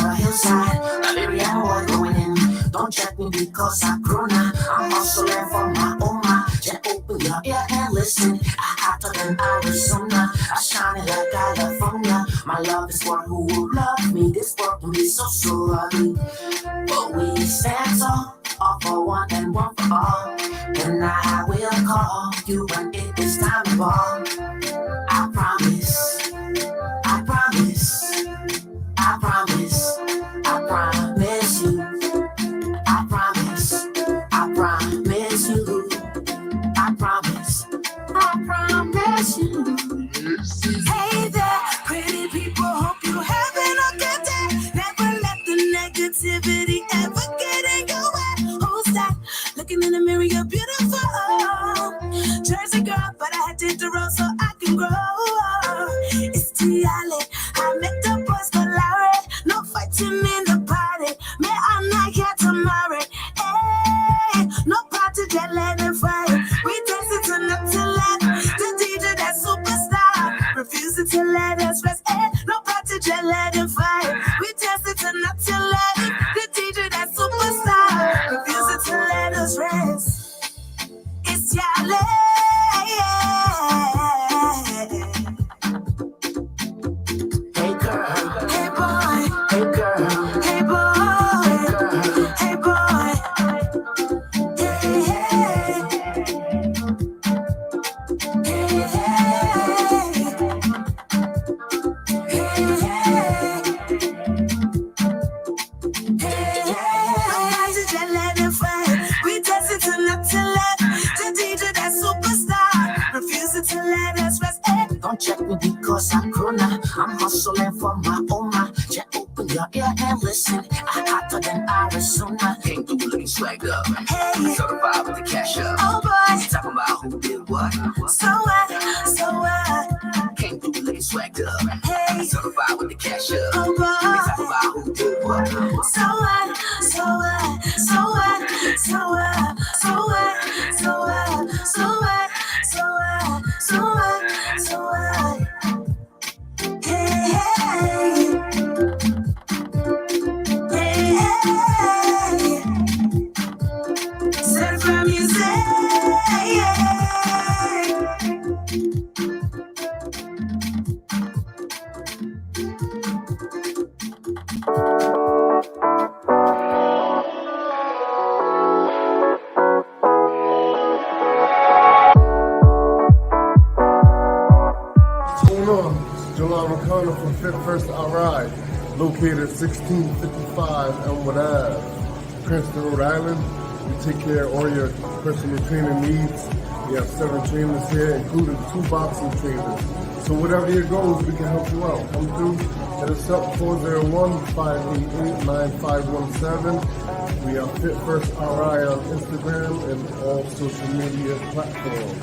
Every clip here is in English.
the hillside. Liberian boy going in. Don't check me because I'm crooner. I'm hustling for my oma. Just open your ear and listen. I hotter than Arizona. I shine it like California. My love is for who will love me. This world can be so ugly, but we stand tall. All for one and one for all. And I will call you when it is time to ball. I promise, I promise, I promise, I promise you. I promise, I promise you. I promise you. Hey there, pretty people, hope you having a good day. Never let the negativity ever get in your way. Who's that? Looking in the mirror, you're beautiful. Jersey girl, but I had to hit the road so I can grow. It's Tiale, I make the boys go loud. No fighting in the party. Me, I'm not here tomorrow. Hey, no party, just let it fight. We dancing to not to let the DJ that superstar refusing to let us rest. Hey, no party, just let it fight. We dancing to not to let the DJ that superstar refusing to let us rest. It's Yale. Hey girl, Hey boy, hey girl, hey boy, hey boy, hey hey, hey we dancing to not to let the DJ that superstar refusing to let us rest. don't check me because I'm crooner. I'm hustling for my oma. Just open your ear and listen. I'm hotter than Arizona. Came through looking swagged up. Hey, Certified with the cash up. oh boy, Talking about who did what. so what, so what? Came through looking swagged up. Hey, Certified with the cash up. oh boy, Talking about who did what. so what, so what, so what, so what, so what, so what, so what, so what, so what, so what? Hey, hey, hey, hey, certified music. July McConnell from Fit First RI, located at 1655 Elmwood Ave, Princeton, Rhode Island. We take care of all your personal training needs. We have 7 trainers here, including 2 boxing trainers. So whatever your goals, we can help you out. Come through, hit us up 401-588-9517. We are Fit First RI on Instagram and all social media platforms.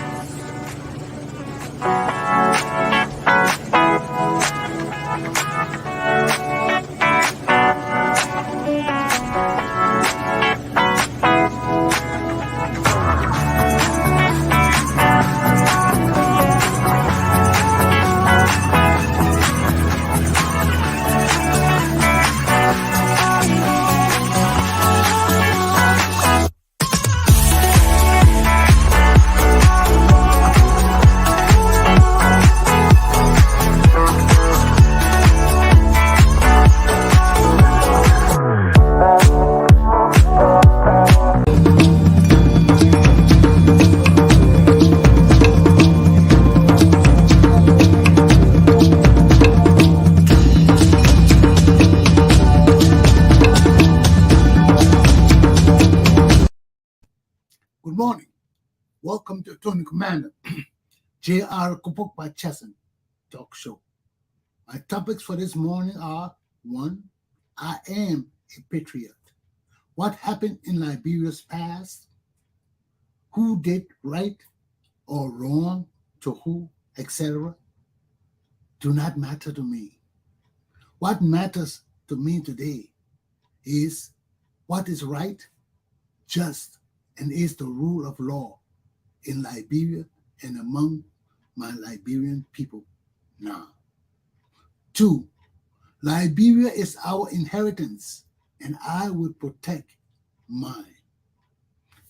Good morning. Welcome to Tony Commander, J.R. Glapohkpa Chesson talk show. My topics for this morning are: 1, I am a patriot. What happened in Liberia's past? Who did right or wrong to who, etc. do not matter to me. What matters to me today is what is right, just, and is the rule of law in Liberia and among my Liberian people now. 2, Liberia is our inheritance, and I will protect mine.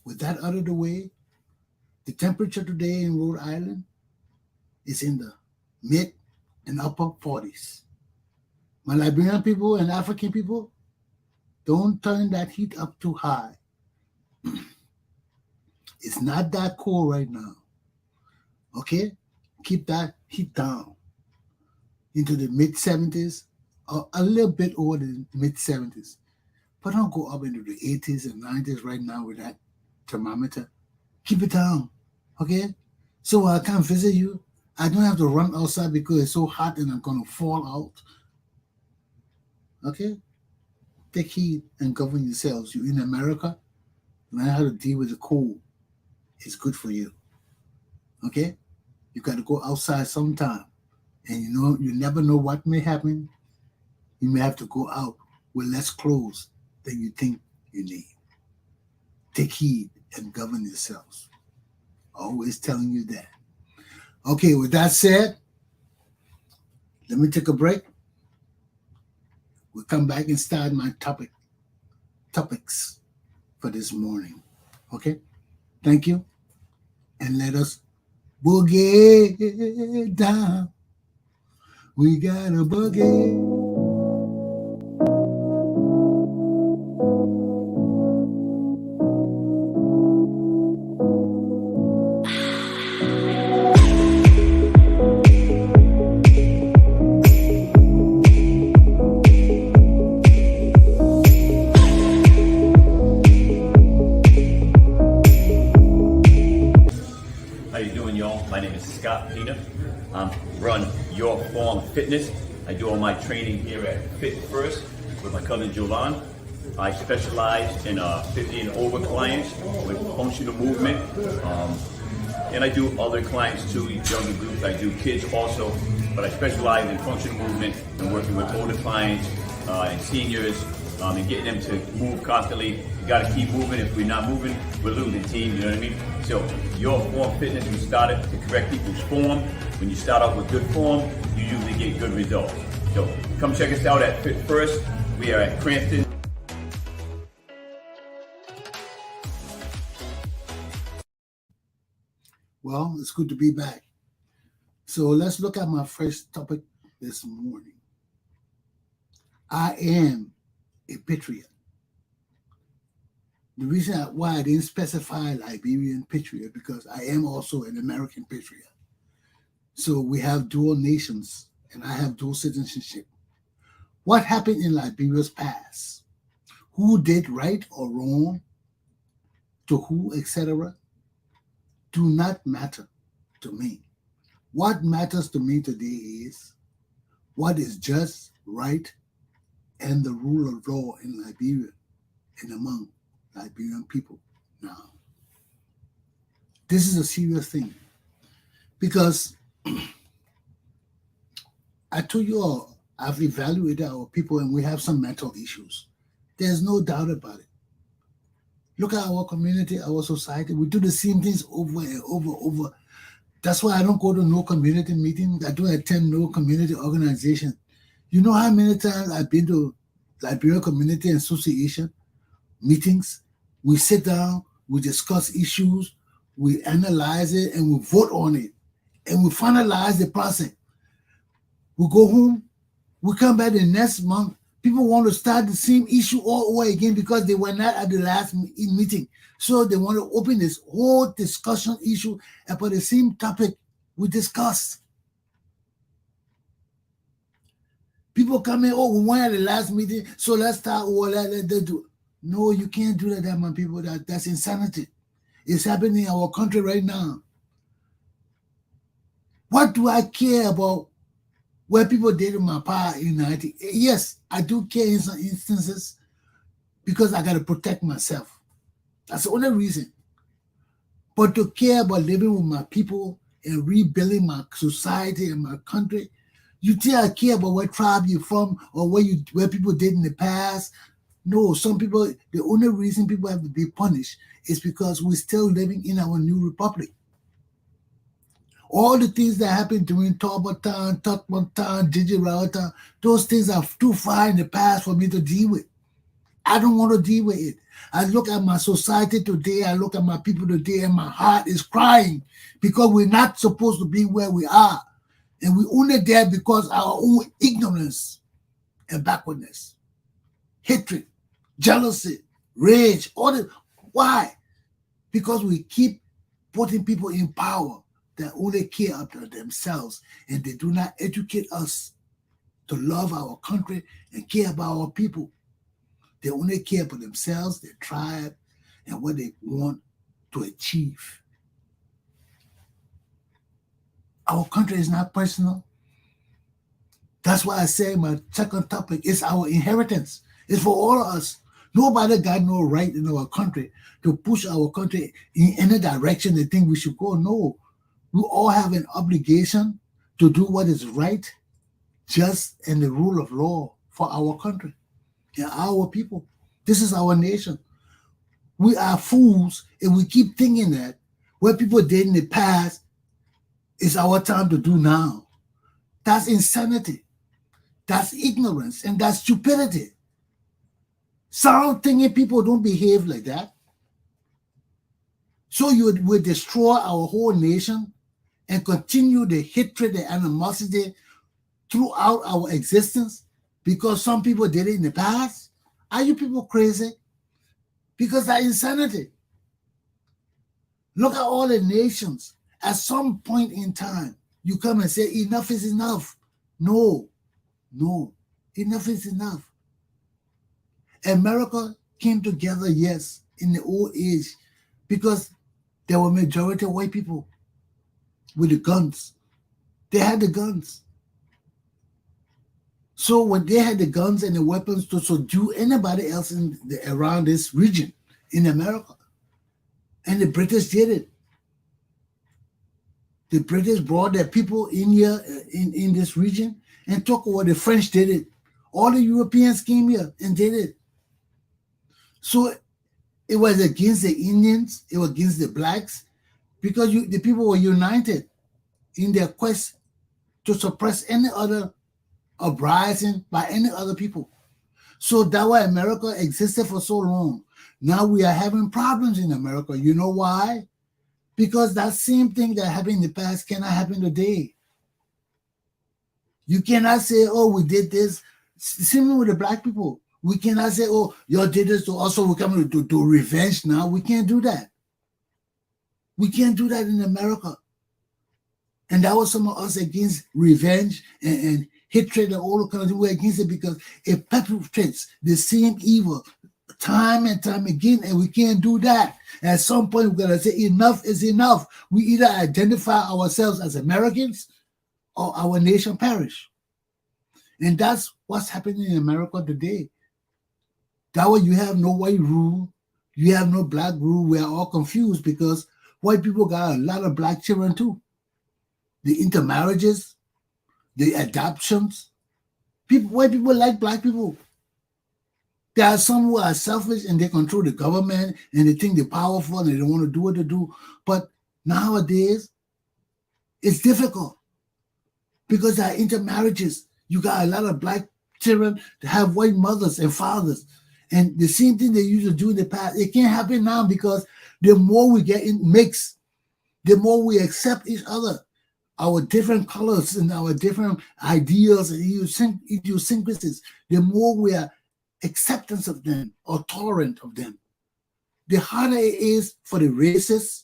With that out of the way, the temperature today in Rhode Island is in the mid and upper 40s. My Liberian people and African people, don't turn that heat up too high. It's not that cold right now. Okay? Keep that heat down into the mid 70s or a little bit over the mid 70s. But don't go up into the 80s and 90s right now with that thermometer. Keep it down. Okay? So when I come visit you, I don't have to run outside because it's so hot and I'm going to fall out. Okay? Take heed and govern yourselves. You're in America. Learn how to deal with the cold. It's good for you. Okay? You got to go outside sometime. And you never know what may happen. You may have to go out with less clothes than you think you need. Take heed and govern yourselves. Always telling you that. Okay, with that said, let me take a break. We'll come back and start my topics for this morning. Okay? Thank you. And let us boogie down. We got a boogie. Run Your Form Fitness. I do all my training here at Fit First with my cousin Jolan. I specialize in 50 and over clients with functional movement. And I do other clients too, younger groups. I do kids also, but I specialize in functional movement and working with older clients and seniors and getting them to move constantly. You got to keep moving. If we're not moving, we're losing team, you know what I mean? So Your Form Fitness, we started to correct people's form. When you start out with good form, you usually get good results. So come check us out at Fit First. We are at Cranston. Well, it's good to be back. So let's look at my first topic this morning. I am a patriot. The reason why I didn't specify Liberian patriot because I am also an American patriot. So we have dual nations and I have dual citizenship. What happened in Liberia's past? Who did right or wrong? To who, etc. do not matter to me. What matters to me today is what is just, right, and the rule of law in Liberia and among Liberian people now. This is a serious thing because I told you all, I've evaluated our people and we have some mental issues. There's no doubt about it. Look at our community, our society. We do the same things over and over. That's why I don't go to no community meetings. I don't attend no community organization. You know how many times I've been to Liberian Community Association meetings? We sit down, we discuss issues, we analyze it, and we vote on it. And we finalize the process. We go home, we come back the next month. People want to start the same issue all over again because they were not at the last meeting. So they want to open this whole discussion issue about the same topic we discussed. People come in, we weren't at the last meeting, so let's start over, let do. No, you can't do that, my people. That's insanity. It's happening in our country right now. What do I care about where people did in my power in 90? Yes, I do care in some instances because I got to protect myself. That's the only reason. But to care about living with my people and rebuilding my society and my country, you think I care about what tribe you're from or where people did in the past? No, some people, the only reason people have to be punished is because we're still living in our new republic. All the things that happened during Torbatan, Tutmontan, Digirouta, those things are too far in the past for me to deal with. I don't want to deal with it. I look at my society today, I look at my people today, and my heart is crying because we're not supposed to be where we are. And we're only there because our own ignorance and backwardness, hatred, jealousy, rage, all that. Why? Because we keep putting people in power that only care about themselves, and they do not educate us to love our country and care about our people. They only care for themselves, their tribe, and what they want to achieve. Our country is not personal. That's why I say my second topic is our inheritance. It's for all of us. Nobody got no right in our country to push our country in any direction they think we should go. No. We all have an obligation to do what is right, just, and the rule of law for our country and our people. This is our nation. We are fools if we keep thinking that what people did in the past is our time to do now. That's insanity. That's ignorance, and that's stupidity. Sound thinking people don't behave like that. So you will destroy our whole nation and continue the hatred and animosity throughout our existence because some people did it in the past? Are you people crazy? Because that's insanity. Look at all the nations. At some point in time, you come and say, enough is enough. No, enough is enough. America came together, yes, in the old age because there were majority of white people with the guns. They had the guns. So when they had the guns and the weapons to subdue anybody else around this region in America, and the British did it. The British brought their people in here, in this region, and took over. The French did it. All the Europeans came here and did it. So it was against the Indians, it was against the blacks, because the people were united in their quest to suppress any other uprising by any other people. So that's why America existed for so long. Now we are having problems in America. You know why? Because that same thing that happened in the past cannot happen today. You cannot say, oh, we did this. Similar with the black people. We cannot say, oh, you did this to us, so we're coming to do revenge now. We can't do that. We can't do that in America. And that was some of us against revenge and hatred and all the kind of things. We're against it because it perpetrates the same evil time and time again, and we can't do that. At some point, we're going to say enough is enough. We either identify ourselves as Americans or our nation perish. And that's what's happening in America today. That way you have no white rule, you have no black rule. We are all confused because white people got a lot of black children too. The intermarriages, the adoptions. White people like black people. There are some who are selfish and they control the government and they think they're powerful and they don't want to do what they do. But nowadays, it's difficult because there are intermarriages. You got a lot of black children that have white mothers and fathers. And the same thing they used to do in the past, it can't happen now because the more we get in mixed, the more we accept each other, our different colors and our different ideals and idiosyncrasies, the more we are acceptance of them or tolerant of them. The harder it is for the racists,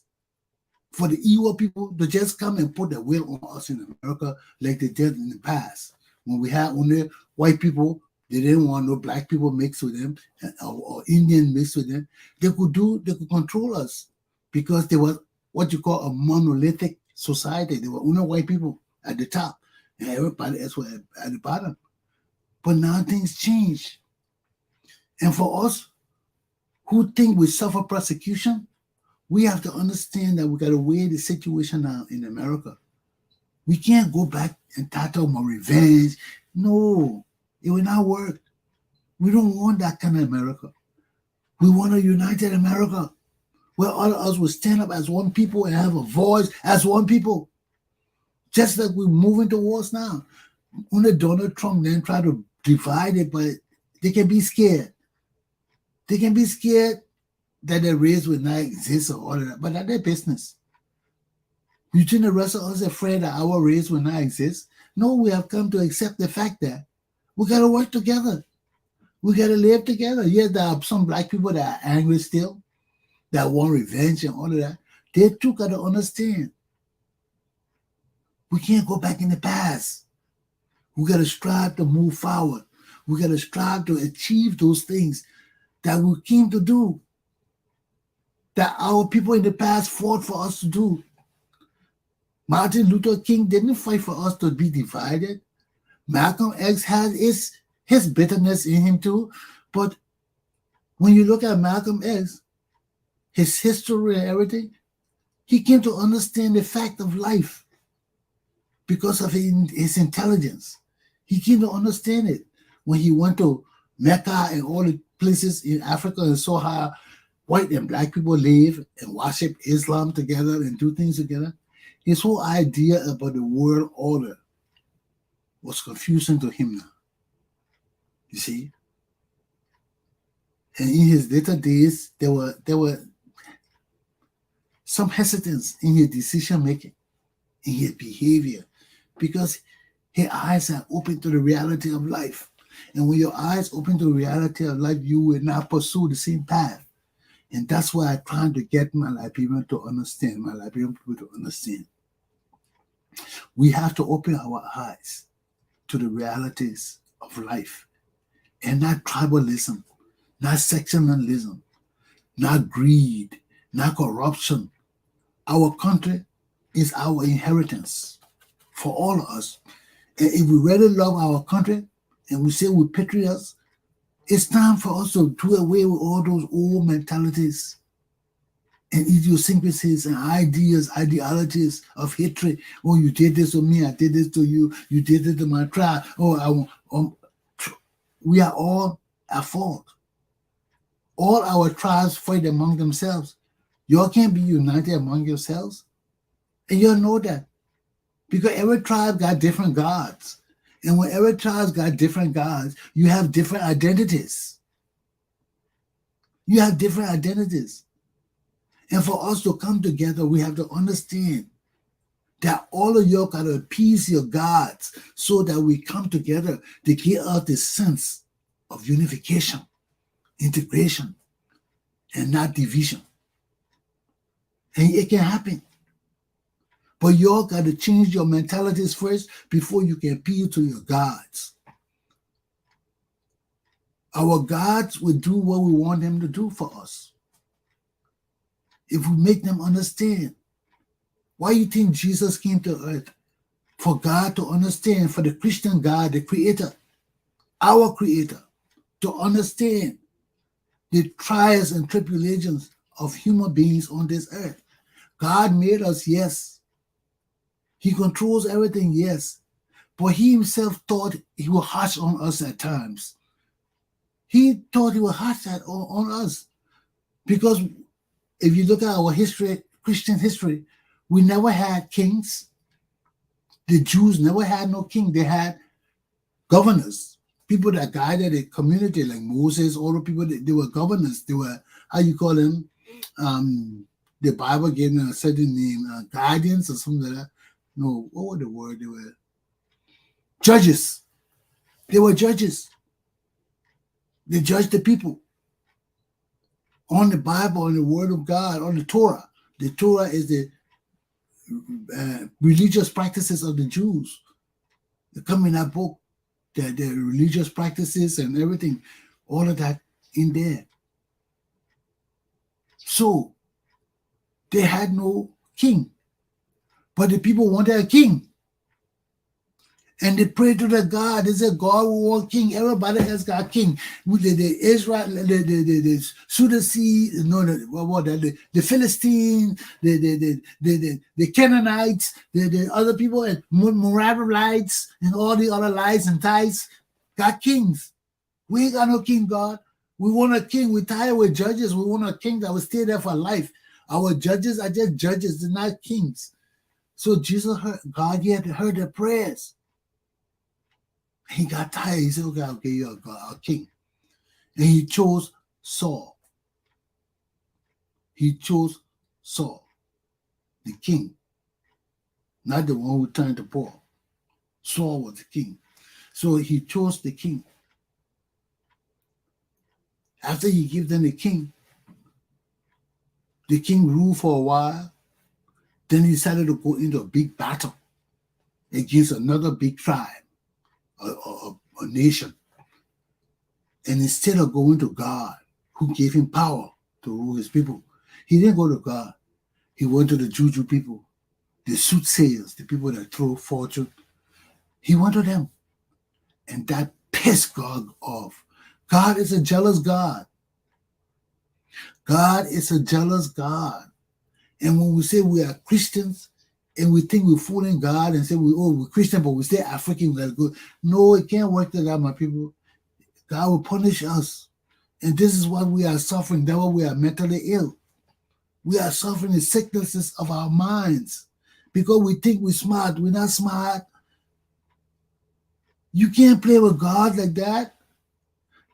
for the evil people to just come and put their will on us in America like they did in the past. When we had only white people, they didn't want no black people mixed with them or Indian mixed with them. They could control us because they were what you call a monolithic society. They were only white people at the top and everybody else was at the bottom. But now things change. And for us who think we suffer persecution, we have to understand that we got to weigh the situation now in America. We can't go back and talk about revenge. No, it will not work. We don't want that kind of America. We want a united America where all of us will stand up as one people and have a voice as one people. Just like we're moving towards now. Only Donald Trump then try to divide it, but they can be scared. They can be scared that their race will not exist or all of that, but that's their business. You think the rest of us afraid that our race will not exist? No, we have come to accept the fact that we got to work together. We got to live together. Yes, there are some black people that are angry still, that want revenge and all of that. They too got to understand. We can't go back in the past. We got to strive to move forward. We got to strive to achieve those things that we came to do, that our people in the past fought for us to do. Martin Luther King didn't fight for us to be divided. Malcolm X had his bitterness in him too. But when you look at Malcolm X, his history and everything, he came to understand the fact of life because of his intelligence. He came to understand it when he went to Mecca and all the places in Africa and saw how white and black people live and worship Islam together and do things together. His whole idea about the world order was confusing to him now. You see? And in his later days, there were some hesitance in his decision making, in his behavior, because his eyes are open to the reality of life. And when your eyes open to the reality of life, you will not pursue the same path. And that's why I'm trying to get my Liberian to understand, my Liberian people to understand. We have to open our eyes to the realities of life and not tribalism, not sectionalism, not greed, not corruption. Our country is our inheritance for all of us. And if we really love our country and we say we're patriots, it's time for us to do away with all those old mentalities and idiosyncrasies and ideologies of hatred. Oh, you did this to me, I did this to you, you did it to my tribe. We are all at fault. All our tribes fight among themselves. Y'all can't be united among yourselves. And you'll know that. Because every tribe got different gods. And when every tribe's got different gods, you have different identities. You have different identities. And for us to come together, we have to understand that all of you got to appease your gods so that we come together to give us this sense of unification, integration, and not division. And it can happen. But you all got to change your mentalities first before you can appeal to your gods. Our gods will do what we want them to do for us. If we make them understand. Why you think Jesus came to earth? For God to understand, for the Christian God, the Creator, our Creator, to understand the trials and tribulations of human beings on this earth. God made us, yes. He controls everything, yes. But he himself thought he was harsh on us at times. He thought he was harsh on us. Because if you look at our history, Christian history, we never had kings. The Jews never had no king. They had governors, people that guided the community, like Moses, all the people, they were governors. They were, how you call them? The Bible gave them a certain name, guardians or something like that. No, what was the word? They were judges. They were judges. They judged the people on the Bible, on the Word of God, on the Torah. The Torah is the religious practices of the Jews. They come in that book, the religious practices and everything, all of that in there. So they had no king. But the people wanted a king. And they prayed to the God. They said, God, we want king. Everybody else got king. The Israel, the Sudanese, the Philistines, the Canaanites, the other people, and Moabites, and all the other lies and ties got kings. We ain't got no king, God. We want a king. We're tired with judges. We want a king that will stay there for life. Our judges are just judges. They're not kings. So Jesus heard, God yet heard their prayers. He got tired. He said, okay, I'll give you a king. And he chose Saul. He chose Saul, the king, not the one who turned to Paul. Saul was the king. So he chose the king. After he gave them the king ruled for a while. Then he decided to go into a big battle against another big tribe, a nation. And instead of going to God, who gave him power to rule his people, he didn't go to God. He went to the Juju people, the soothsayers, the people that throw fortune. He went to them. And that pissed God off. God is a jealous God. God is a jealous God. And when we say we are Christians and we think we're fooling God and say we're Christian, but we stay African, that's good. No, it can't work like that, my people. God will punish us. And this is what we are suffering. That's why we are mentally ill. We are suffering the sicknesses of our minds because we think we're smart. We're not smart. You can't play with God like that.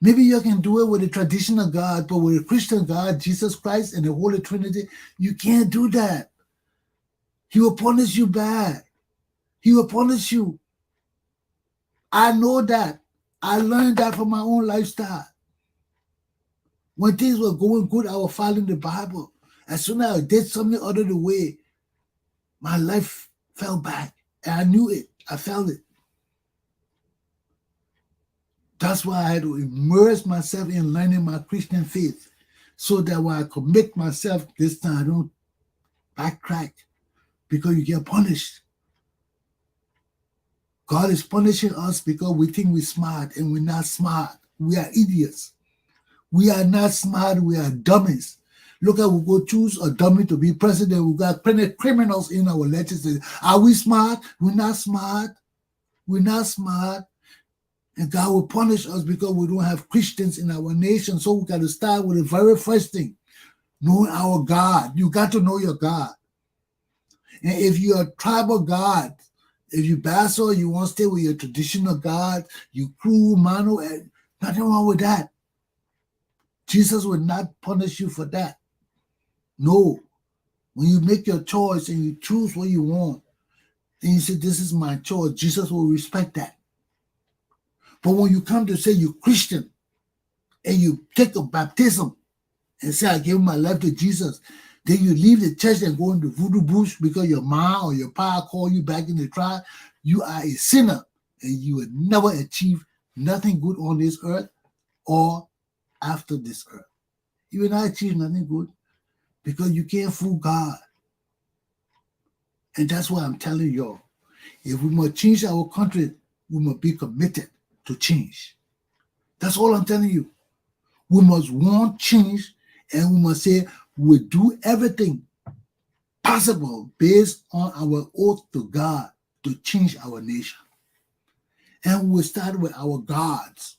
Maybe you can do it with the traditional God, but with a Christian God, Jesus Christ and the Holy Trinity, you can't do that. He will punish you bad. He will punish you. I know that. I learned that from my own lifestyle. When things were going good, I was following the Bible. As soon as I did something out of the way, my life fell back. And I knew it. I felt it. That's why I had to immerse myself in learning my Christian faith so that when I commit myself this time, I don't backtrack because you get punished. God is punishing us because we think we're smart and we're not smart. We are idiots. We are not smart. We are dummies. Look at, we go choose a dummy to be president. We got criminals in our legislature. Are we smart? We're not smart. We're not smart. And God will punish us because we don't have Christians in our nation. So we got to start with the very first thing, knowing our God. You got to know your God. And if you're a tribal God, if you Basso, you want to stay with your traditional God, you Kru, Manu, and nothing wrong with that. Jesus will not punish you for that. No. When you make your choice and you choose what you want, and you say, this is my choice, Jesus will respect that. But when you come to say you're Christian and you take a baptism and say, I give my life to Jesus, then you leave the church and go into voodoo bush because your mom or your pa call you back in the tribe, you are a sinner and you will never achieve nothing good on this earth or after this earth. You will not achieve nothing good because you can't fool God. And that's why I'm telling y'all, if we must change our country, we must be committed to change. That's all I'm telling you. We must want change and we must say we'll do everything possible based on our oath to God to change our nation. And we'll start with our gods.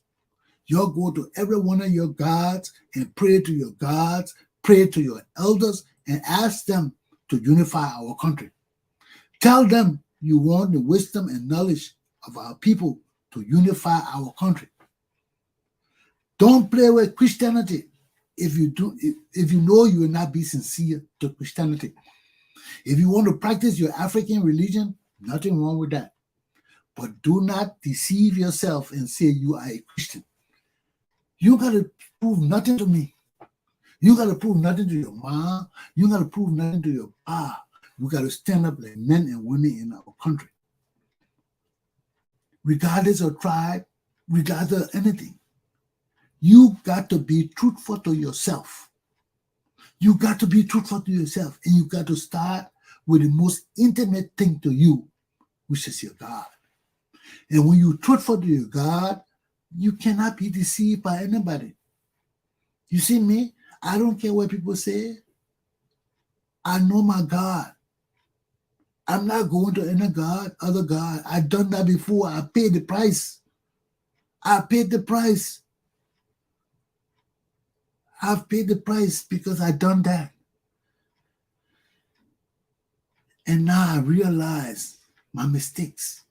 You'll go to every one of your gods and pray to your gods, pray to your elders, and ask them to unify our country. Tell them you want the wisdom and knowledge of our people to unify our country. Don't play with Christianity if you know you will not be sincere to Christianity. If you want to practice your African religion, nothing wrong with that. But do not deceive yourself and say you are a Christian. You got to prove nothing to me. You got to prove nothing to your mom. You got to prove nothing to your pa. We got to stand up like men and women in our country. Regardless of tribe, regardless of anything. You got to be truthful to yourself. You got to be truthful to yourself. And you got to start with the most intimate thing to you, which is your God. And when you're truthful to your God, you cannot be deceived by anybody. You see me? I don't care what people say. I know my God. I'm not going to any God, other God. I've done that before. I paid the price. I paid the price. I've paid the price because I've done that. And now I realize my mistakes.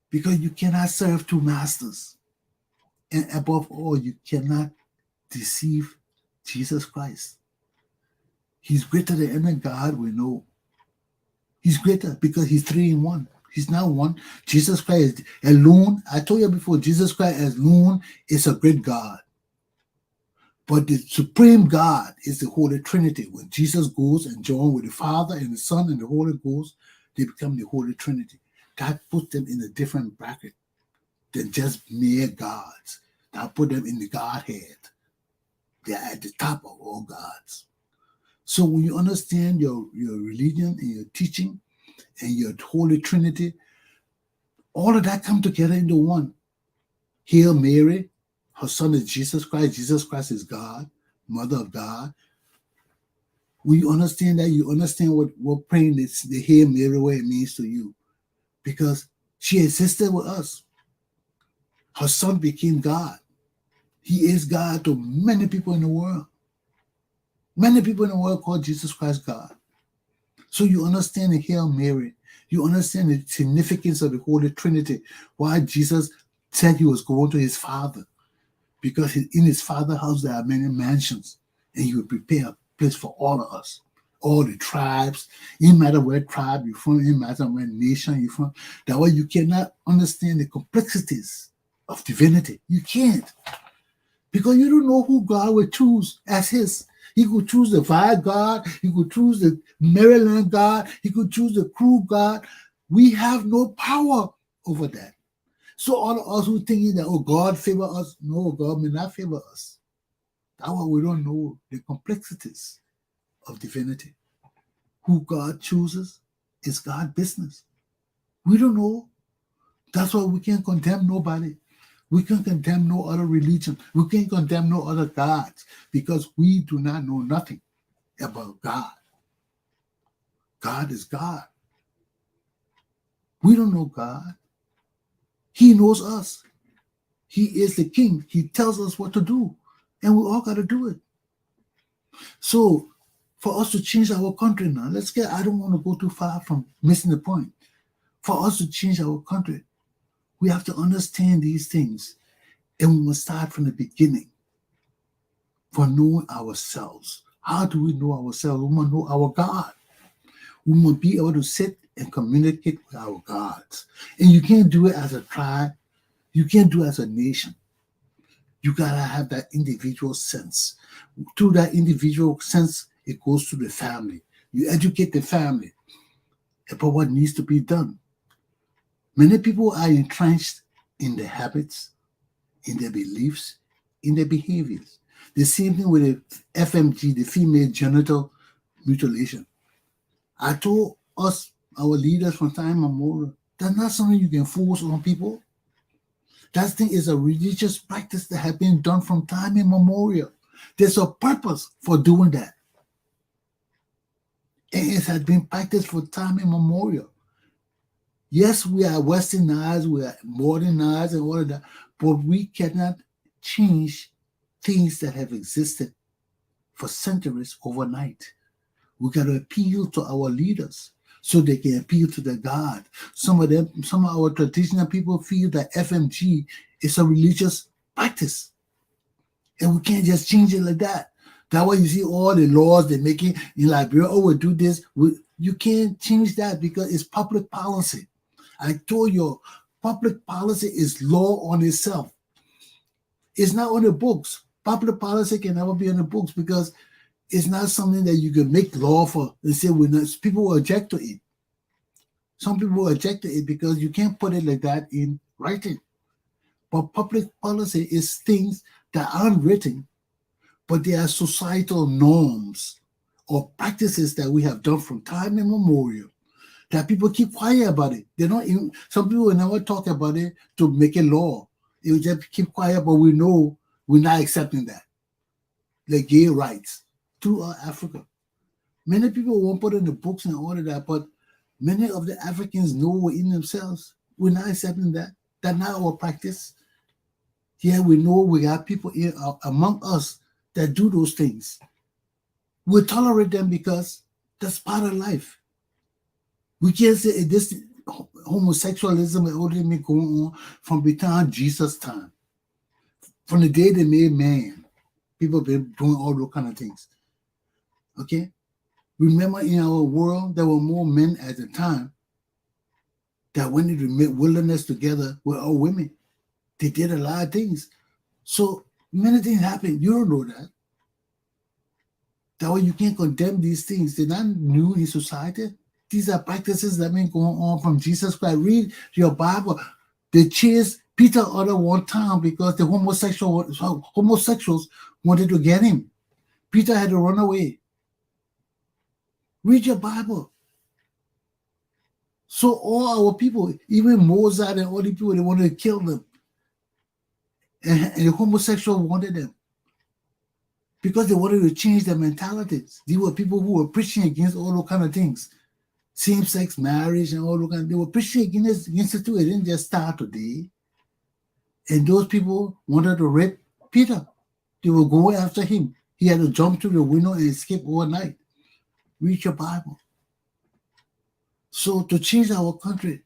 Because you cannot serve two masters. And above all, you cannot deceive Jesus Christ. He's greater than any God we know. He's greater because he's 3 in 1. He's not one. Jesus Christ alone, I told you before, Jesus Christ alone is a great God. But the supreme God is the Holy Trinity. When Jesus goes and joins with the Father and the Son and the Holy Ghost, they become the Holy Trinity. That puts them in a different bracket than just mere gods. That put them in the Godhead. They are at the top of all gods. So when you understand your religion and your teaching and your Holy Trinity, all of that come together into one. Hail Mary, her son is Jesus Christ. Jesus Christ is God, Mother of God. When you understand that, you understand what praying the Hail Mary way it means to you. Because she existed with us. Her son became God. He is God to many people in the world. Many people in the world call Jesus Christ God. So you understand the Hail Mary. You understand the significance of the Holy Trinity. Why Jesus said he was going to his Father. Because in his Father's house there are many mansions. And he will prepare a place for all of us. All the tribes. It doesn't matter where tribe you're from. It doesn't matter where nation you're from. That way you cannot understand the complexities of divinity. You can't. Because you don't know who God would choose as his. He could choose the fire God. He could choose the Maryland God. He could choose the crew God. We have no power over that. So all of us who thinking that, oh, God favor us. No, God may not favor us. That's why we don't know the complexities of divinity. Who God chooses is God's business. We don't know. That's why we can't condemn nobody. We can't condemn no other religion. We can't condemn no other gods because we do not know nothing about God. God is God. We don't know God. He knows us. He is the king. He tells us what to do. And we all got to do it. So for us to change our country now, I don't want to go too far from missing the point. For us to change our country, we have to understand these things. And we must start from the beginning for knowing ourselves. How do we know ourselves? We must know our God. We must be able to sit and communicate with our gods. And you can't do it as a tribe. You can't do it as a nation. You got to have that individual sense. Through that individual sense, it goes to the family. You educate the family about what needs to be done. Many people are entrenched in their habits, in their beliefs, in their behaviors. The same thing with the FMG, the female genital mutilation. I told us, our leaders from time immemorial, that's not something you can force on people. That thing is a religious practice that has been done from time immemorial. There's a purpose for doing that. And it has been practiced for time immemorial. Yes, we are westernized, we are modernized and all of that, but we cannot change things that have existed for centuries overnight. We got to appeal to our leaders so they can appeal to their God. Some of our traditional people feel that FMG is a religious practice. And we can't just change it like that. That's why you see all the laws they're making in Liberia. Oh, we'll do this. You can't change that because it's public policy. I told you, public policy is law on itself. It's not on the books. Public policy can never be on the books because it's not something that you can make law for. They say people will object to it. Some people will object to it because you can't put it like that in writing. But public policy is things that aren't written, but they are societal norms or practices that we have done from time immemorial. That people keep quiet about it. Some people will never talk about it to make it law. They will just keep quiet, but we know we're not accepting that. Like gay rights throughout Africa. Many people won't put in the books and all of that, but many of the Africans know within themselves, we're not accepting that. That's not our practice. Yeah, we know we got people among us that do those things. We tolerate them because that's part of life. We can't say this homosexualism has only been going on from the time Jesus' time. From the day they made man, people have been doing all those kind of things. Okay? Remember, in our world, there were more men at the time that went into the wilderness together with all women. They did a lot of things. So many things happened. You don't know that. That way you can't condemn these things. They're not new in society. These are practices that have been going on from Jesus Christ. Read your Bible. They chased Peter out of one town because the homosexuals wanted to get him. Peter had to run away. Read your Bible. So all our people, even Mozart and all the people, they wanted to kill them. And the homosexuals wanted them. Because they wanted to change their mentalities. These were people who were preaching against all those kind of things. Same-sex marriage and all those kind of, they were preaching against it too. It didn't just start today. And those people wanted to rape Peter. They were going after him. He had to jump through the window and escape overnight. Read your Bible. So to change our country,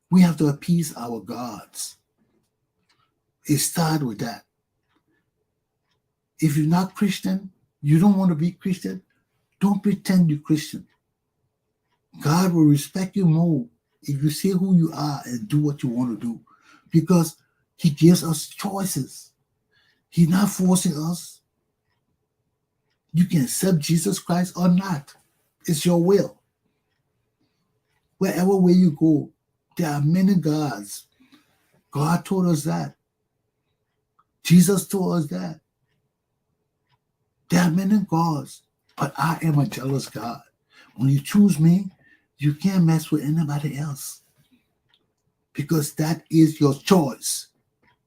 we have to appease our gods. It starts with that. If you're not Christian, you don't want to be Christian, don't pretend you're Christian. God will respect you more if you say who you are and do what you want to do, because he gives us choices. He's not forcing us. You can accept Jesus Christ or not. It's your will. Wherever way you go, there are many gods. God told us that. Jesus told us that. There are many gods, but I am a jealous God. When you choose me, you can't mess with anybody else, because that is your choice.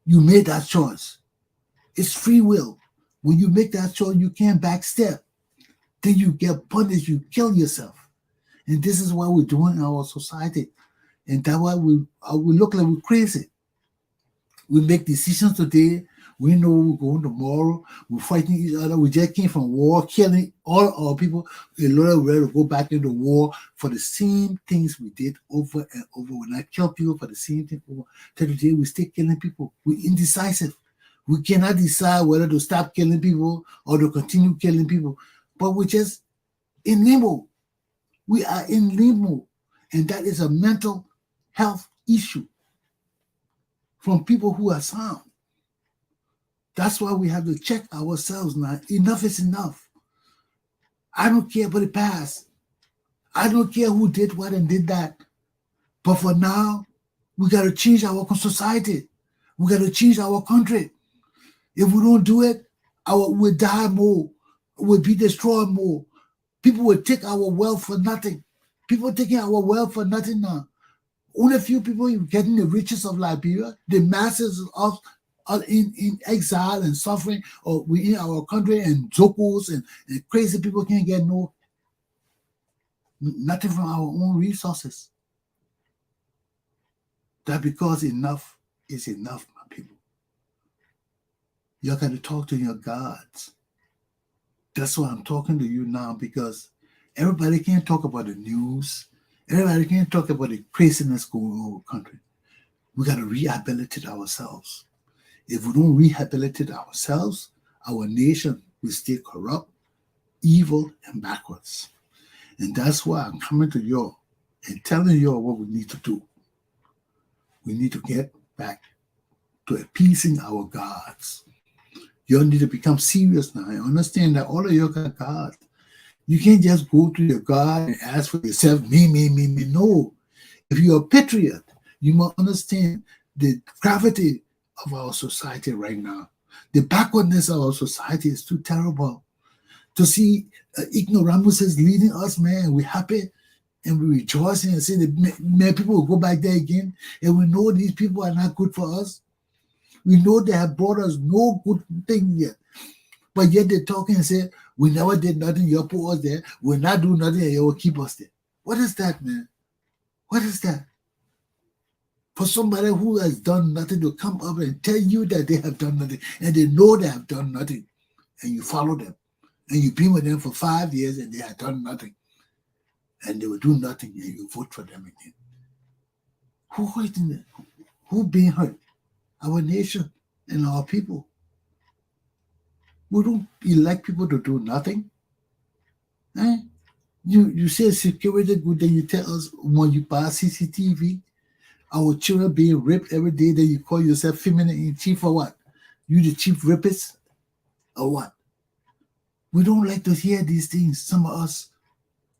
You made that choice. It's free will. When you make that choice, you can't backstep. Then you get punished, you kill yourself. And this is what we're doing in our society. And that's why we look like we're crazy. We make decisions today. We know we're going tomorrow. We're fighting each other. We just came from war, killing all our people. A lot of ready to go back into war for the same things we did over and over. When I kill people for the same thing over, today we still killing people. We're indecisive. We cannot decide whether to stop killing people or to continue killing people. But we're just in limbo. We are in limbo. And that is a mental health issue from people who are sound. That's why we have to check ourselves now. Enough is enough. I don't care about the past. I don't care who did what and did that. But for now, we got to change our society. We got to change our country. If we don't do it, we'll die more. We'll be destroyed more. People will take our wealth for nothing. People are taking our wealth for nothing now. Only a few people are getting the riches of Liberia. The masses of in exile and suffering, or we in our country, and jokos and crazy people can't get nothing from our own resources. That because enough is enough, my people. You got to talk to your gods. That's why I'm talking to you now, because everybody can't talk about the news. Everybody can't talk about the craziness going on in our country. We got to rehabilitate ourselves. If we don't rehabilitate ourselves, our nation will stay corrupt, evil, and backwards. And that's why I'm coming to you and telling you what we need to do. We need to get back to appeasing our gods. You need to become serious now. I understand that all of you got gods. You can't just go to your God and ask for yourself, me. No. If you're a patriot, you must understand the gravity of our society right now. The backwardness of our society is too terrible. To see ignoramuses leading us, man, we're happy and we're rejoicing and saying that many people will go back there again. And we know these people are not good for us. We know they have brought us no good thing yet. But yet they're talking and say, we never did nothing, you put us there. We'll not do nothing and you will keep us there. What is that, man? What is that? For somebody who has done nothing to come up and tell you that they have done nothing, and they know they have done nothing, and you follow them, and you've been with them for 5 years and they have done nothing. and they will do nothing, and you vote for them again. Who hurting them? Who being hurt? Our nation and our people. We don't elect people to do nothing. Eh? You say security good, then you tell us when you buy CCTV, our children being raped every day, then you call yourself feminine in chief or what? You the chief rapist or what? We don't like to hear these things, some of us.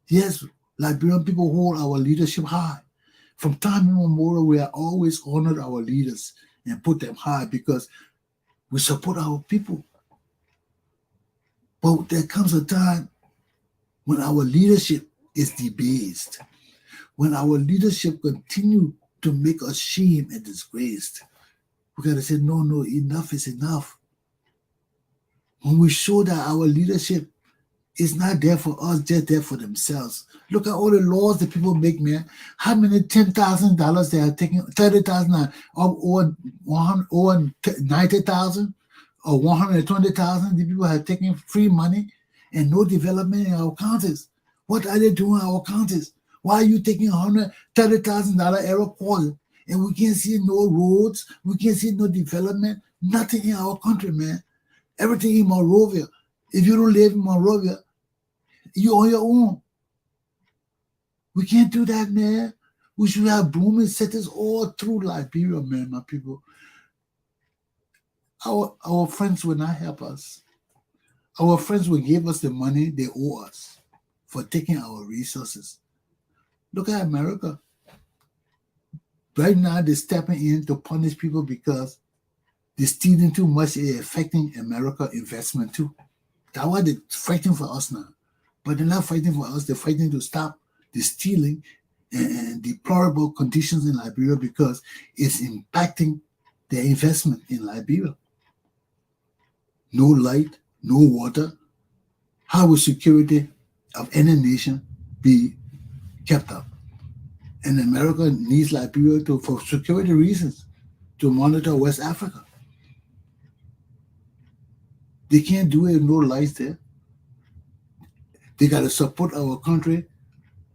Yes, Liberian people hold our leadership high. From time immemorial, we have always honored our leaders and put them high because we support our people. But there comes a time when our leadership is debased, when our leadership continue to make us shame and disgraced. We got to say, no, enough is enough. When we show that our leadership is not there for us, just there for themselves. Look at all the laws that people make, man. How many $10,000 they are taking, 30,000 or 90,000 or 120,000? The people are taking free money and no development in our counties. What are they doing in our counties? Why are you taking $130,000 error quarter and we can't see no roads, we can't see no development, nothing in our country, man. Everything in Monrovia. If you don't live in Monrovia, you're on your own. We can't do that, man. We should have booming cities all through Liberia, man, my people. Our friends will not help us. Our friends will give us the money they owe us for taking our resources. Look at America. Right now, they're stepping in to punish people because they're stealing too much. It's affecting America investment too. That's why they're fighting for us now. But they're not fighting for us. They're fighting to stop the stealing and deplorable conditions in Liberia because it's impacting their investment in Liberia. No light, no water. How will security of any nation be kept up? And America needs Liberia for security reasons to monitor West Africa. They can't do it with no lights there. They got to support our country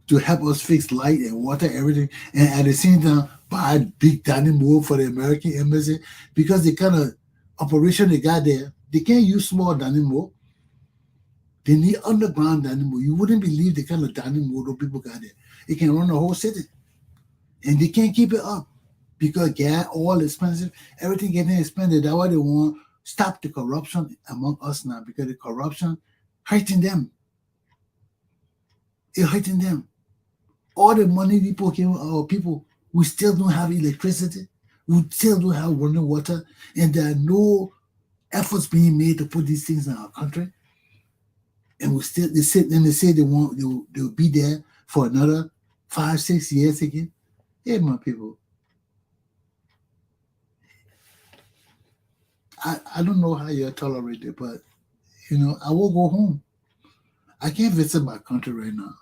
to help us fix light and water, everything, and at the same time buy big dynamo for the American embassy because the kind of operation they got there, they can't use small dynamo. They need underground dynamo. You wouldn't believe the kind of dynamo those people got there. It can run the whole city. And they can't keep it up because gas, oil expensive, everything getting expensive. That's why they want to stop the corruption among us now because the corruption hurting them. It's hurting them. All the money people give our people, we still don't have electricity. We still don't have running water. And there are no efforts being made to put these things in our country. And they say they'll be there for another 5-6 years again. Hey, my people. I don't know how you tolerate it, but I will go home. I can't visit my country right now.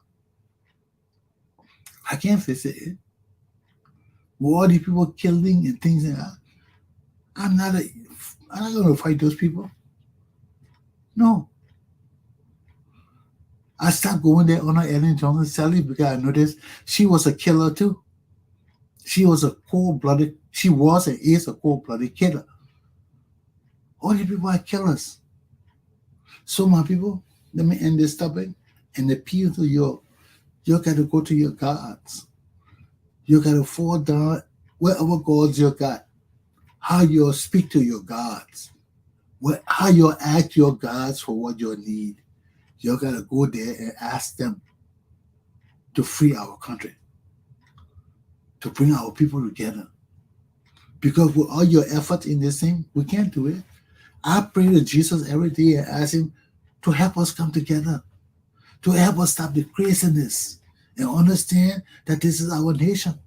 I can't visit it. With all the people killing and things like that, I'm not going to fight those people. No. I stopped going there on Ellen Johnson Sally because I noticed she was a killer too. She was and is a cold-blooded killer. All the people are killers. So my people, let me end this topic and appeal to you. You got to go to your gods. You got to fall down whatever gods you got. How you speak to your gods. How you ask your gods for what you need. You got to go there and ask them to free our country. To bring our people together. Because with all your effort in this thing, we can't do it. I pray to Jesus every day and ask him to help us come together. To help us stop the craziness and understand that this is our nation.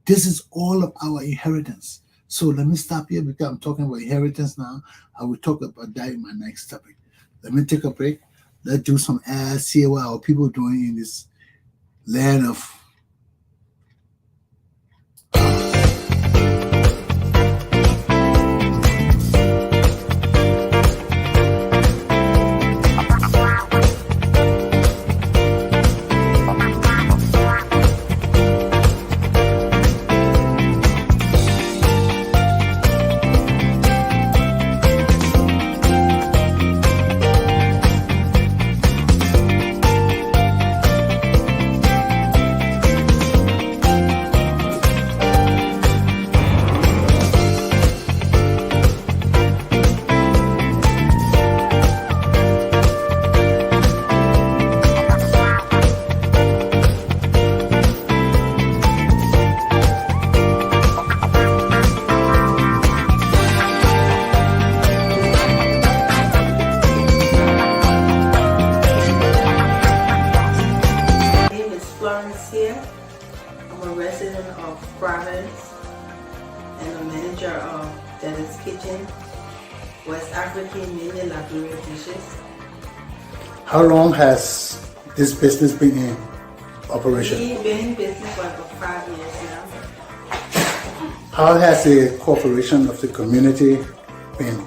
This is all of our inheritance. So let me stop here because I'm talking about inheritance now. I will talk about that in my next topic. Let me take a break. Let's do some ads, see what our people are doing in this land of resident of Providence and a manager of Dennis Kitchen, West African, mainly Liberian dishes. How long has this business been in operation? We've been in business for about 5 years now. How has the cooperation of the community been?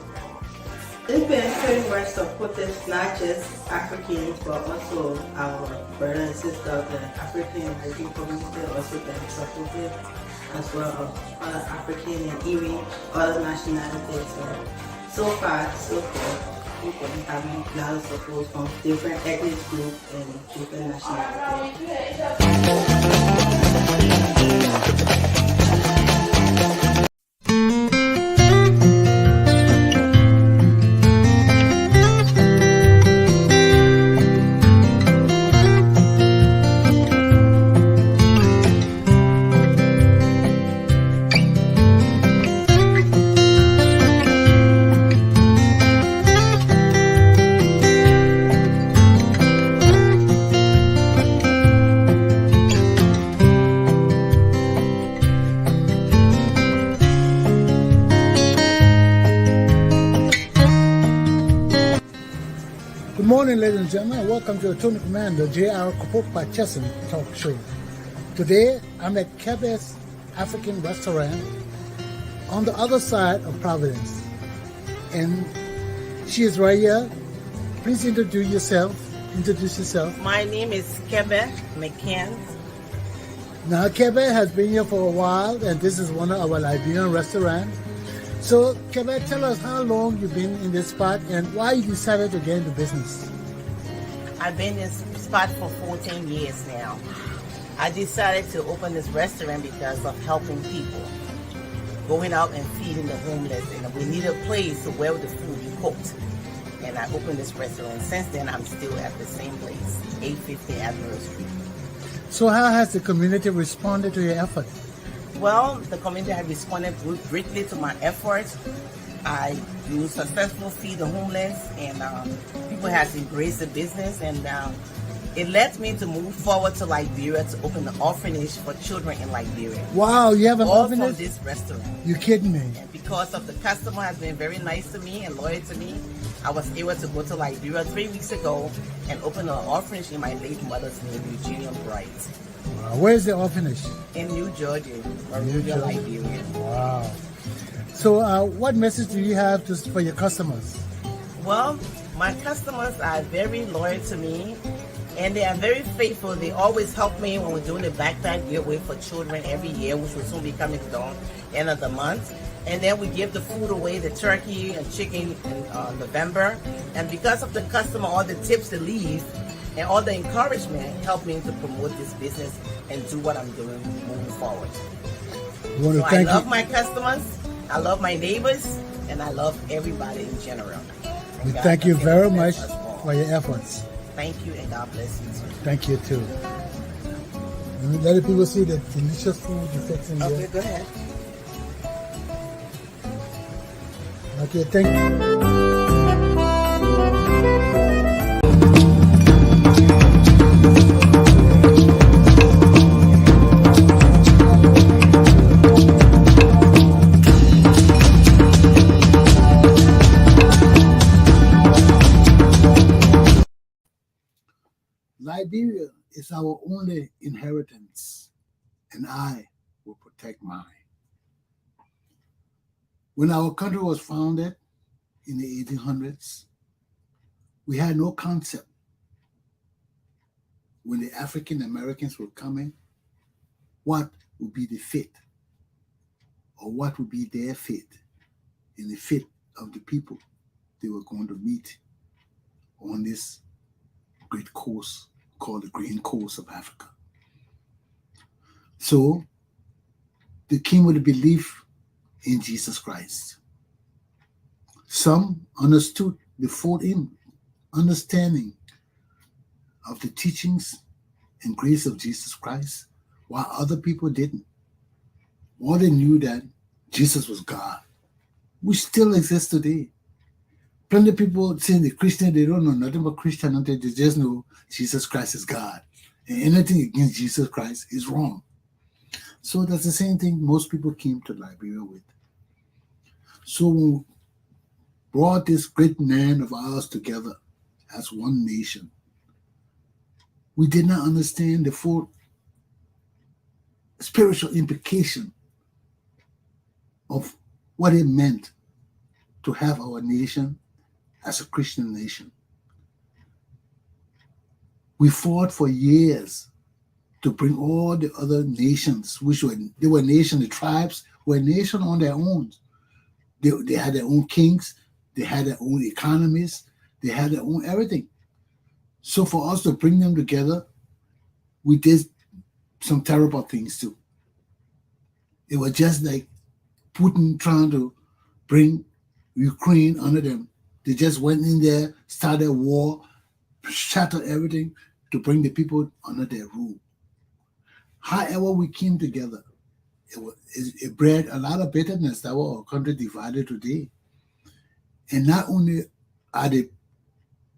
It's been pretty much supportive, not just Africans, but also our brothers and sisters of the African American community also been supportive, as well as other African and even other nationalities. So far, so good. We've been having a lot of support from different ethnic groups and different nationalities. Good morning, ladies and gentlemen. Welcome to the Tony Commander J.R. Glapohkpa Chesson talk show. Today, I'm at Kebe's African restaurant on the other side of Providence. And she is right here. Please introduce yourself. My name is Kebe McCann. Now, Kebe has been here for a while, and this is one of our Liberian restaurants. So, Kebe, tell us how long you've been in this spot and why you decided to get into business. I've been in this spot for 14 years now. I decided to open this restaurant because of helping people, going out and feeding the homeless, and we need a place where the food be cooked. And I opened this restaurant. Since then, I'm still at the same place, 850 Admiral Street. So how has the community responded to your effort? Well, the community has responded greatly to my efforts. I do successful feed the homeless, and people have embraced the business, and it led me to move forward to Liberia to open the orphanage for children in Liberia. Wow, you have an All orphanage? from this restaurant. You're kidding me. And because of the customer has been very nice to me and loyal to me, I was able to go to Liberia 3 weeks ago and open an orphanage in my late mother's name, Eugenia Bright. Wow. Where is the orphanage? In New Georgia, Liberia. Wow. So what message do you have for your customers? Well, my customers are very loyal to me, and they are very faithful. They always help me when we're doing the backpack giveaway for children every year, which will soon be coming down end of the month. And then we give the food away, the turkey and chicken in November. And because of the customer, all the tips they leave, and all the encouragement help me to promote this business and do what I'm doing moving forward. So I love my customers, I love my neighbors, and I love everybody in general. We thank you very much for your efforts. Thank you, and God bless you too. Thank you too. Let the people see the delicious food you fix in here. Okay, go ahead. Okay, thank you. Liberia is our only inheritance, and I will protect mine. When our country was founded in the 1800s, we had no concept when the African Americans were coming, what would be the fate, or what would be their fate and the fate of the people they were going to meet on this great coast called the Green Coast of Africa. So they came with a belief in Jesus Christ. Some understood the full understanding of the teachings and grace of Jesus Christ, while other people didn't. All they knew that Jesus was God, which still exists today. Plenty of people say the Christian, they don't know nothing about Christianity, they just know Jesus Christ is God. And anything against Jesus Christ is wrong. So that's the same thing most people came to Liberia with. So when we brought this great man of ours together as one nation, we did not understand the full spiritual implication of what it meant to have our nation as a Christian nation. We fought for years to bring all the other nations, they were nations, the tribes were nations on their own. They had their own kings, they had their own economies, they had their own everything. So for us to bring them together, we did some terrible things too. It was just like Putin trying to bring Ukraine under them. They just went in there, started a war, shattered everything to bring the people under their rule. However, we came together. It bred a lot of bitterness that our country divided today. And not only are the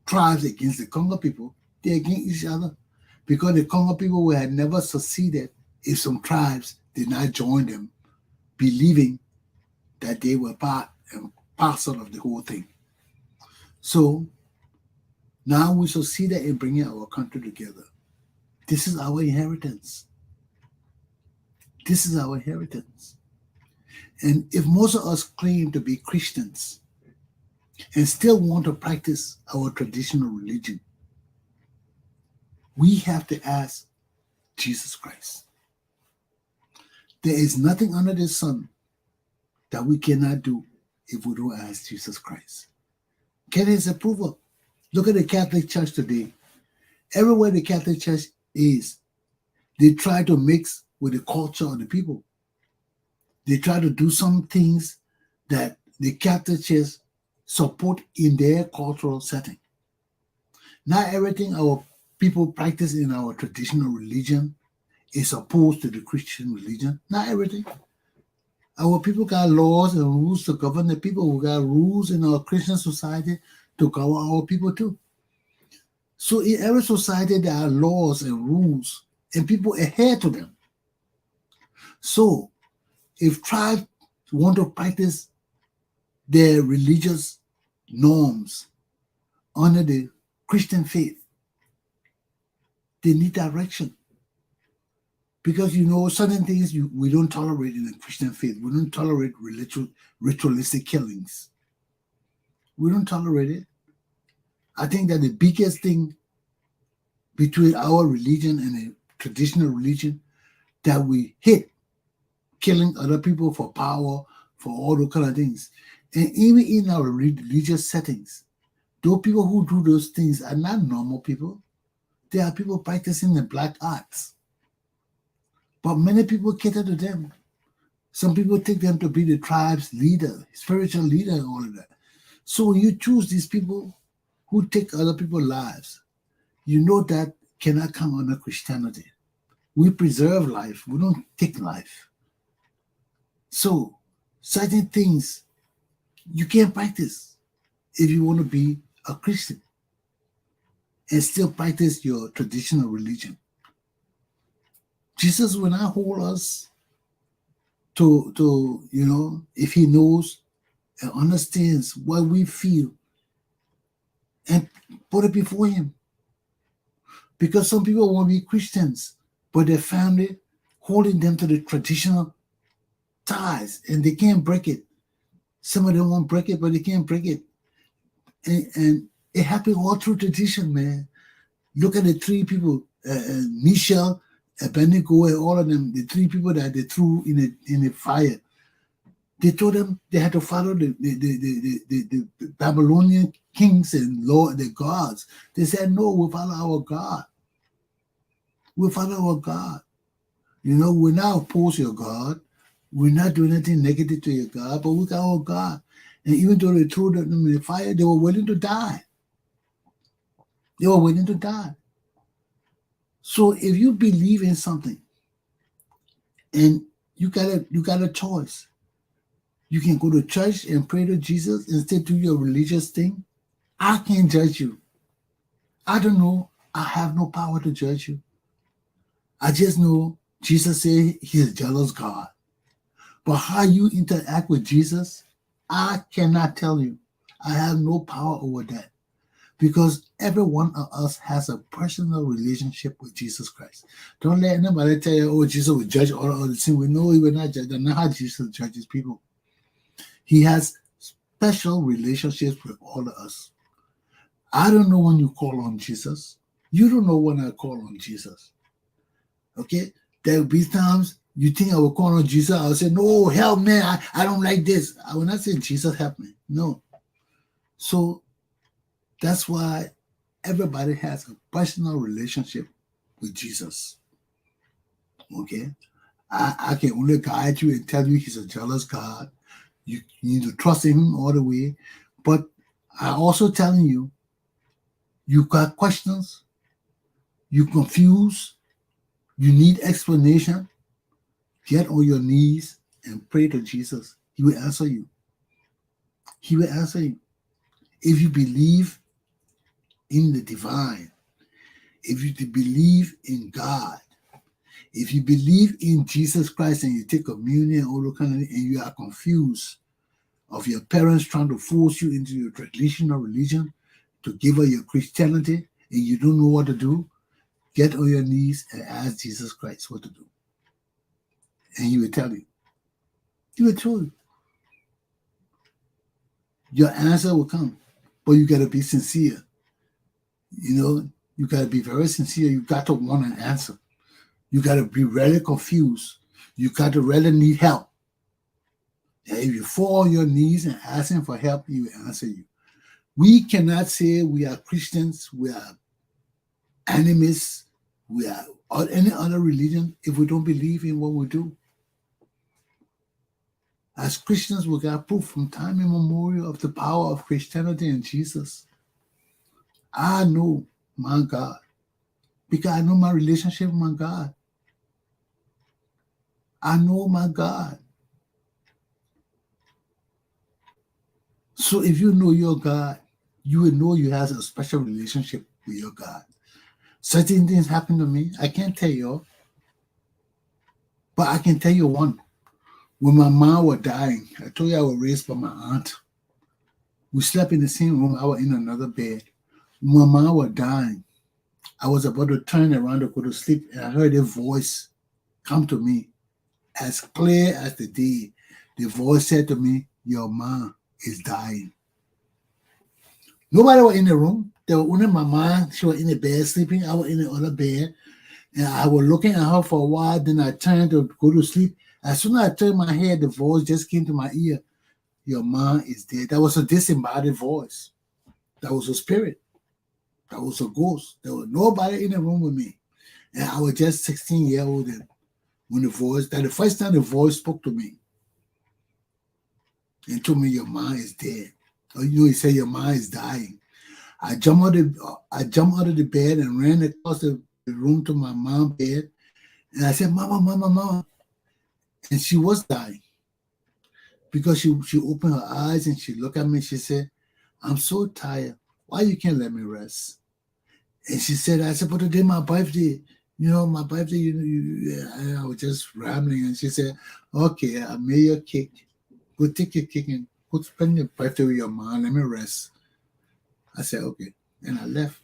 tribes against the Congo people, they're against each other. Because the Congo people had never succeeded if some tribes did not join them, believing that they were part and parcel of the whole thing. So now we succeeded in bringing our country together. This is our inheritance. This is our inheritance. And if most of us claim to be Christians and still want to practice our traditional religion, we have to ask Jesus Christ. There is nothing under the sun that we cannot do if we don't ask Jesus Christ. Get his approval. Look at the Catholic Church today. Everywhere the Catholic Church is, they try to mix with the culture of the people. They try to do some things that the Catholic Church support in their cultural setting. Not everything our people practice in our traditional religion is opposed to the Christian religion. Not everything. Our people got laws and rules to govern the people. We got rules in our Christian society to govern our people too. So in every society, there are laws and rules, and people adhere to them. So if tribes want to practice their religious norms under the Christian faith, they need direction. Because, certain things we don't tolerate in the Christian faith. We don't tolerate ritualistic killings. We don't tolerate it. I think that the biggest thing between our religion and the traditional religion that we hate, killing other people for power, for all those kind of things. And even in our religious settings, those people who do those things are not normal people. They are people practicing the black arts. But many people cater to them. Some people take them to be the tribe's leader, spiritual leader, and all of that. So when you choose these people who take other people's lives, you know that cannot come under Christianity. We preserve life. We don't take life. So certain things you can't practice if you want to be a Christian and still practice your traditional religion. Jesus will not hold us to if he knows and understands what we feel and put it before him. Because some people want to be Christians, but their family holding them to the traditional ties and they can't break it. Some of them won't break it, but they can't break it. And it happened all through tradition, man. Look at the three people, Michelle, Abednego, and all of them, the three people that they threw in the fire. They told them they had to follow the Babylonian kings and lord, the gods. They said, no, we'll follow our God. We'll follow our God. We're not opposed to your God. We're not doing anything negative to your God, but we got our God. And even though they threw them in the fire, they were willing to die. They were willing to die. So if you believe in something and you got a choice, you can go to church and pray to Jesus and still do your religious thing. I can't judge you. I don't know. I have no power to judge you. I just know Jesus said he's a jealous God. But how you interact with Jesus, I cannot tell you. I have no power over that. Because every one of us has a personal relationship with Jesus Christ. Don't let anybody tell you, oh, Jesus will judge all the sin. We know he will not judge. That's not how Jesus judges people. He has special relationships with all of us. I don't know when you call on Jesus. You don't know when I call on Jesus. Okay? There will be times you think I will call on Jesus. I will say, no, help me. I don't like this. I will not say, Jesus, help me. No. So that's why everybody has a personal relationship with Jesus. Okay? I can only guide you and tell you he's a jealous God. You need to trust him all the way. But I'm also telling you, you got questions, you confused, you need explanation, get on your knees and pray to Jesus. He will answer you. He will answer you. If you believe in the divine, if you believe in God, if you believe in Jesus Christ and you take communion all that kind of thing, and you are confused of your parents trying to force you into your traditional religion to give up your Christianity and you don't know what to do, get on your knees and ask Jesus Christ what to do. And he will tell you. He will tell you. Your answer will come. But you got to be sincere. You know, you got to be very sincere. You got to want an answer. You got to be really confused. You got to really need help. And if you fall on your knees and ask him for help, he will answer you. We cannot say we are Christians, we are animists, we are any other religion if we don't believe in what we do. As Christians, we got proof from time immemorial of the power of Christianity and Jesus. I know my God because I know my relationship with my God. I know my God. So if you know your God, you will know you have a special relationship with your God. Certain things happen to me. I can't tell you, but I can tell you one. When my mom was dying, I told you I was raised by my aunt. We slept in the same room. I was in another bed. When my mom was dying, I was about to turn around to go to sleep, and I heard a voice come to me as clear as the day. The voice said to me, your mom is dying. Nobody was in the room. There was only my mom. She was in the bed sleeping. I was in the other bed. And I was looking at her for a while. Then I turned to go to sleep. As soon as I turned my head, the voice just came to my ear. Your mom is dead. That was a disembodied voice. That was a spirit. That was a ghost. There was nobody in the room with me. And I was just 16 years old when the first time the voice spoke to me and told me your mom is dead. Or he said your mom is dying. I jumped out of the bed and ran across the room to my mom's bed. And I said, Mama. And she was dying. Because she opened her eyes and she looked at me and she said, I'm so tired. Why you can't let me rest? And she said, I said, but today my birthday. You know, my birthday, and I was just rambling. And she said, okay, I made your cake. Go take your cake and go spend your birthday with your mom. Let me rest. I said, okay. And I left.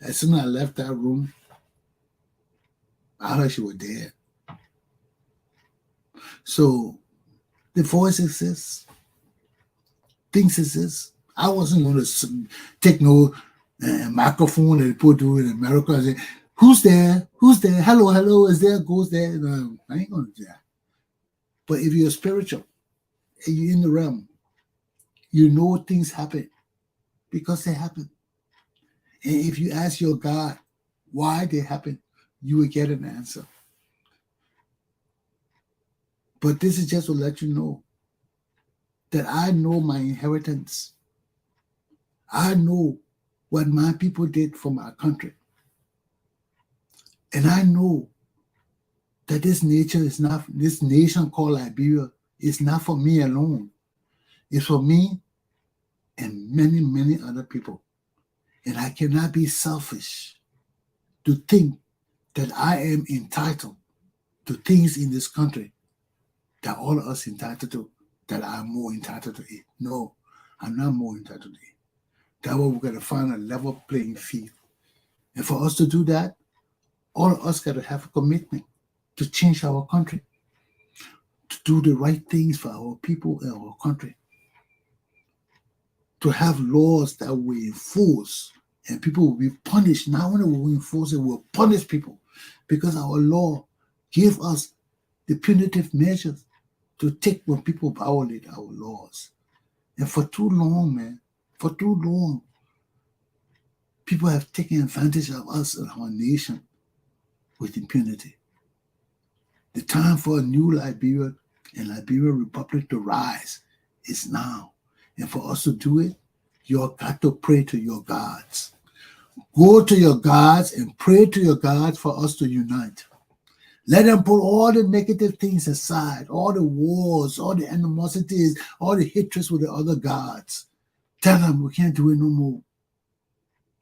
As soon as I left that room, I heard she was dead. So the voice exists. Things exist. I wasn't going to take no microphone that people do in America and say, who's there? Who's there? Hello, is there a ghost there? No, I ain't going to do that. But if you're spiritual and you're in the realm, you know things happen because they happen. And if you ask your God why they happen, you will get an answer. But this is just to let you know that I know my inheritance. I know what my people did for my country. And I know that this nation called Liberia is not for me alone. It's for me and many, many other people. And I cannot be selfish to think that I am entitled to things in this country that all of us entitled to, that I'm more entitled to it. No, I'm not more entitled to it. That's why we're going to find a level playing field. And for us to do that, all of us got to have a commitment to change our country, to do the right things for our people and our country, to have laws that we enforce and people will be punished. Not only will we enforce it, we'll punish people because our law gives us the punitive measures to take when people violate our laws. And for too long, man, for too long, people have taken advantage of us and our nation with impunity. The time for a new Liberia and Liberian Republic to rise is now. And for us to do it, you've got to pray to your gods. Go to your gods and pray to your gods for us to unite. Let them put all the negative things aside, all the wars, all the animosities, all the hatreds with the other gods. Tell them we can't do it no more.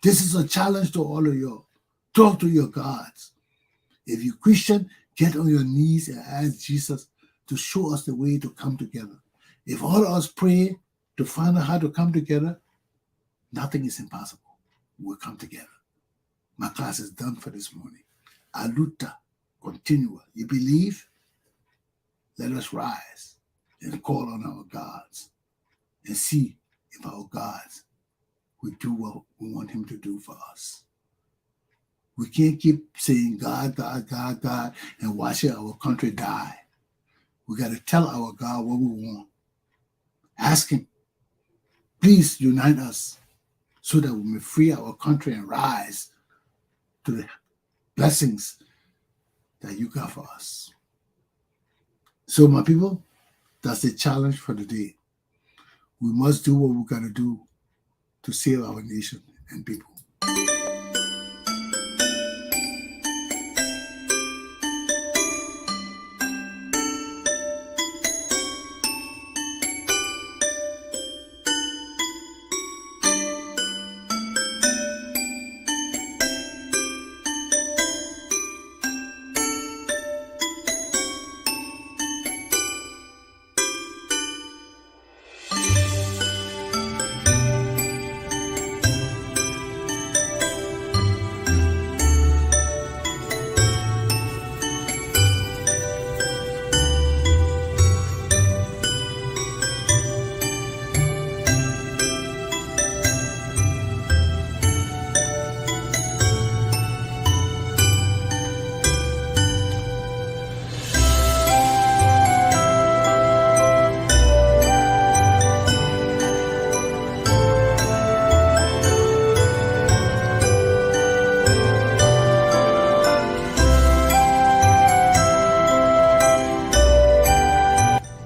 This is a challenge to all of you. Talk to your gods. If you're Christian, get on your knees and ask Jesus to show us the way to come together. If all of us pray to find out how to come together, nothing is impossible. We'll come together. My class is done for this morning. Aluta, continua. You believe? Let us rise and call on our gods and see if our gods will do what we want him to do for us. We can't keep saying God, God, God, God, and watching our country die. We got to tell our God what we want. Ask him, please unite us so that we may free our country and rise to the blessings that you got for us. So, my people, that's the challenge for the day. We must do what we got to do to save our nation and people.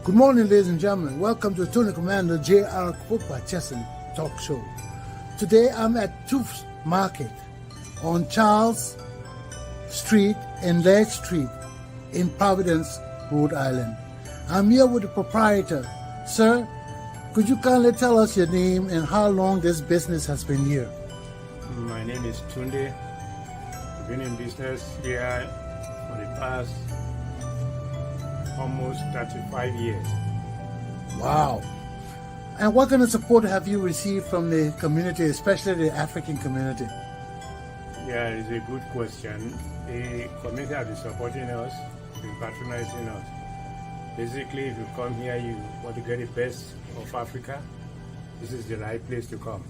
Good morning, ladies and gentlemen. Welcome to Tony Commander Glapohkpa Chesson talk show. Today I'm at Tufts Market on Charles Street and Ledge Street in Providence, Rhode Island. I'm here with the proprietor. Sir, could you kindly tell us your name and how long this business has been here? My name is Tunde. I've been in business here for the past almost 35 years. Wow. And what kind of support have you received from the community, especially the African community? Yeah, it's a good question. The community have been supporting us, been patronizing us. Basically, if you come here, you want to get the best of Africa, this is the right place to come.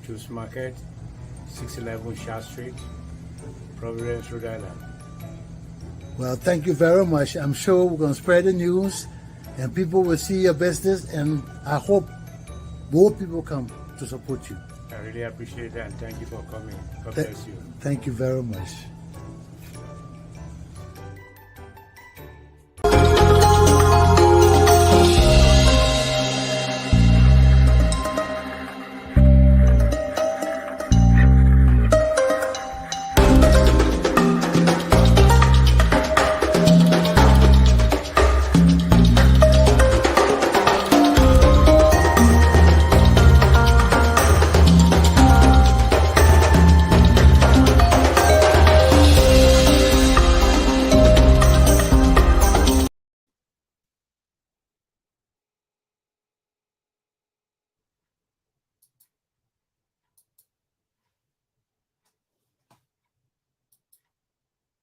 Tufts Market, 611 Charles Street, Providence, Rhode Island. Well, thank you very much. I'm sure we're going to spread the news and people will see your business, and I hope more people come to support you. I really appreciate that, and thank you for coming. God bless you. Thank you very much.